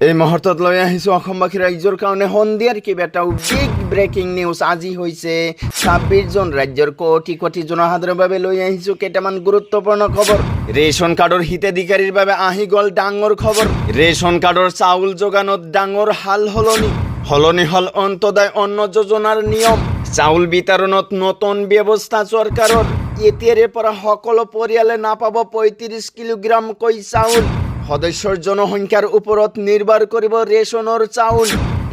এই মুহূৰ্তত লৈ আহিছোঁ অসমবাসী ৰাইজৰ কাৰণে সন্ধিয়াৰ কেইবাটাও বিগ ব্ৰেকিং নিউজ। আজি হৈছে 26 জুন। ৰাজ্যৰ কোটি কোটি জনসাধাৰণৰ বাবে লৈ আহিছোঁ কেইটামান গুৰুত্বপূৰ্ণ খবৰ। ৰেচন কাৰ্ডৰ হিতাধিকাৰীৰ বাবে আহি গ'ল ডাঙৰ খবৰ। ৰেচন কাৰ্ডৰ চাউল যোগানত ডাঙৰ সলনি হ'ল অন্তোদয় অন্ন যোজনাৰ নিয়ম। চাউল বিতৰণত নতুন ব্যৱস্থা চৰকাৰৰ। এতিয়াৰে পৰা সকলো পৰিয়ালে নাপাব 35 কিলোগ্ৰামকৈ চাউল। সদস্যৰ জনসংখ্যাৰ ওপৰত নিৰ্ভৰ কৰিব ৰেচনৰ চাউল।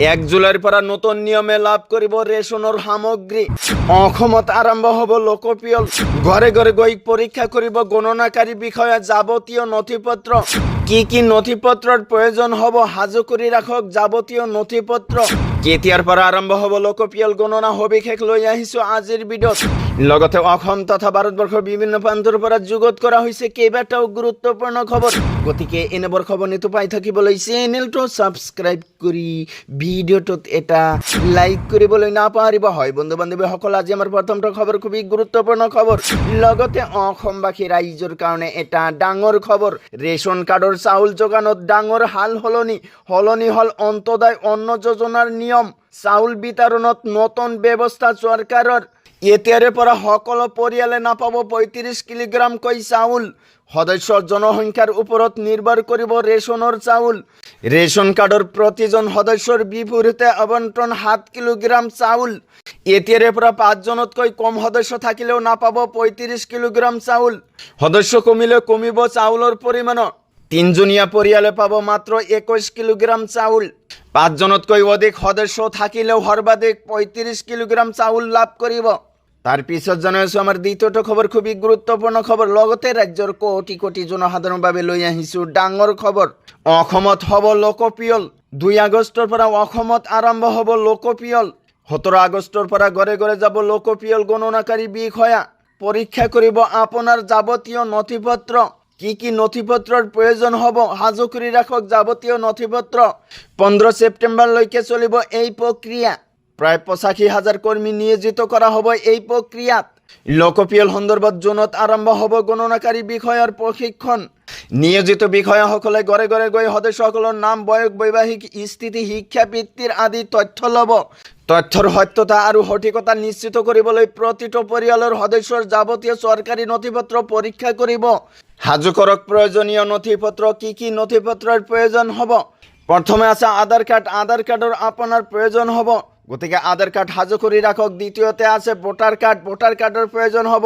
1 জুলাইৰ পৰা নতুন নিয়মে লাভ কৰিব ৰেচনৰ সামগ্ৰী। অসমত আৰম্ভ হ'ব লোকপিয়ল। ঘৰে ঘৰে গৈ পৰীক্ষা কৰিব গণনাকাৰী বিষয়া। যাৱতীয় নথিপত্ৰ। কি নথিপত্ৰৰ প্ৰয়োজন হ'ব সাজু কৰি ৰাখক যাৱতীয় নথিপত্ৰ। কেতিয়াৰ পৰা আৰম্ভ হ'ব লোকপিয়ল গণনা সবিশেষ লৈ আহিছোঁ আজিৰ ভিডিঅ'ত। লগতে অসম তথা ভাৰতবৰ্ষৰ বিভিন্ন প্ৰান্তৰ পৰা যুগত কৰা হৈছে কেইবাটাও গুৰুত্বপূৰ্ণ খবৰ। গতিকে এনেবোৰ খবৰ নিতৌ পাই থাকিবলৈ চেনেলটো ছাবস্ক্ৰাইব কৰি ভিডিঅ'টোত এটা লাইক কৰিবলৈ নাপাহৰিব। হয় বন্ধু বান্ধৱীসকল, আজি আমাৰ প্ৰথমটো খবৰ খুবেই গুৰুত্বপূৰ্ণ খবৰ। লগতে অসমবাসী ৰাইজৰ কাৰণে এটা ডাঙৰ খবৰ। ৰেচন কাৰ্ডৰ চাউল যোগানত ডাঙৰ সলনি হ'ল অন্তোদয় অন্ন যোজনাৰ নিয়ম। চাউল বিতৰণত নতুন ব্যৱস্থা চৰকাৰৰ। এতিয়াৰে পৰা সকলো পৰিয়ালে নাপাব 35 কিলোগ্ৰামকৈ চাউল। সদস্যৰ জনসংখ্যাৰ ওপৰত নিৰ্ভৰ কৰিব ৰেচনৰ চাউল। ৰেচন কাৰ্ডৰ প্ৰতিজন সদস্যৰ বিপৰীতে আবণ্টন 7 কিলোগ্ৰাম চাউল। এতিয়াৰে পৰা 5 জনতকৈ কম সদস্য থাকিলেও নাপাব 35 কিলোগ্ৰাম চাউল। সদস্য কমিলে কমিব চাউলৰ পৰিমাণ। 3জনীয়া পৰিয়ালে পাব মাত্ৰ 21 কিলোগ্ৰাম চাউল। 5 জনতকৈ অধিক সদস্য থাকিলেও সৰ্বাধিক 35 কিলোগ্ৰাম চাউল লাভ কৰিব। তাৰ পিছত জনাইছোঁ আমাৰ দ্বিতীয়টো খবৰ, খুবেই গুৰুত্বপূৰ্ণ খবৰ। লগতে ৰাজ্যৰ কোটি কোটি জনসাধাৰণৰ বাবে লৈ আহিছোঁ ডাঙৰ খবৰ। অসমত হ'ব লোকপিয়ল। 2 আগষ্টৰ পৰা অসমত আৰম্ভ হ'ব লোকপিয়ল। 17 আগষ্টৰ পৰা ঘৰে ঘৰে যাব লোকপিয়ল গণনাকাৰী বিষয়া। পৰীক্ষা কৰিব আপোনাৰ যাৱতীয় নথিপত্ৰ। কি নথিপত্ৰৰ প্ৰয়োজন হ'ব সাজু কৰি ৰাখক যাৱতীয় নথিপত্ৰ। 15 ছেপ্টেম্বৰলৈকে চলিব এই প্ৰক্ৰিয়া। প্ৰায় 85,000 কৰ্মী নিয়োজিত কৰা হ'ব এই প্ৰক্ৰিয়াত। লোকপিয়ল সন্দৰ্ভত জুনত আৰম্ভ হ'ব গণনাকাৰী বিষয়াৰ প্ৰশিক্ষণ। নিয়োজিত বিষয়াসকলে ঘৰে ঘৰে গৈ সদস্যসকলৰ নাম, বয়স, বৈবাহিক স্থিতি, শিক্ষা বৃত্তিৰ আদি তথ্য ল'ব। তথ্যৰ সত্যতা আৰু সঠিকতা নিশ্চিত কৰিবলৈ প্ৰতিটো পৰিয়ালৰ সদস্যৰ যাৱতীয় চৰকাৰী নথিপত্ৰ পৰীক্ষা কৰিব। সাজু কৰক প্ৰয়োজনীয় নথিপত্ৰ। কি নথিপত্ৰৰ প্ৰয়োজন হ'ব? প্ৰথমে আছে আধাৰ কাৰ্ড। আধাৰ কাৰ্ডৰ আপোনাৰ প্ৰয়োজন হ'ব, গতিকে আধাৰ কাৰ্ড সাজু কৰি ৰাখক। দ্বিতীয়তে আছে ভোটাৰ কাৰ্ড। ভোটাৰ কাৰ্ডৰ প্ৰয়োজন হ'ব,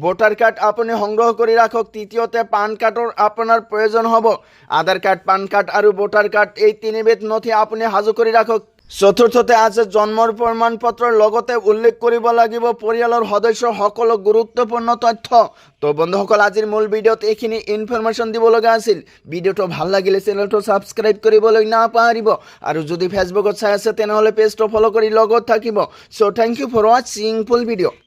ভোটাৰ কাৰ্ড আপুনি সংগ্ৰহ কৰি ৰাখক। তৃতীয়তে পান কাৰ্ডৰ আপোনাৰ প্ৰয়োজন হ'ব। আধাৰ কাৰ্ড, পান কাৰ্ড আৰু ভোটাৰ কাৰ্ড এই 3বিধ নথি আপুনি সাজু কৰি ৰাখক। চতুৰ্থতে আছে জন্মৰ প্ৰমাণ পত্ৰৰ লগতে উল্লেখ কৰিব লাগিব পৰিয়ালৰ সদস্যৰ সকলো গুৰুত্বপূৰ্ণ তথ্য। তো বন্ধুসকল, আজিৰ মূল ভিডিঅ'ত এইখিনি ইনফৰমেশ্যন দিব লগা আছিল। ভিডিঅ'টো ভাল লাগিলে চেনেলটো ছাবস্ক্ৰাইব কৰিবলৈ নাপাহৰিব। আৰু যদি ফেচবুকত চাই আছে তেনেহ'লে পেজটো ফ'ল' কৰি লগত থাকিব। চ' থেংক ইউ ফৰ ৱাচিং ফুল ভিডিঅ'।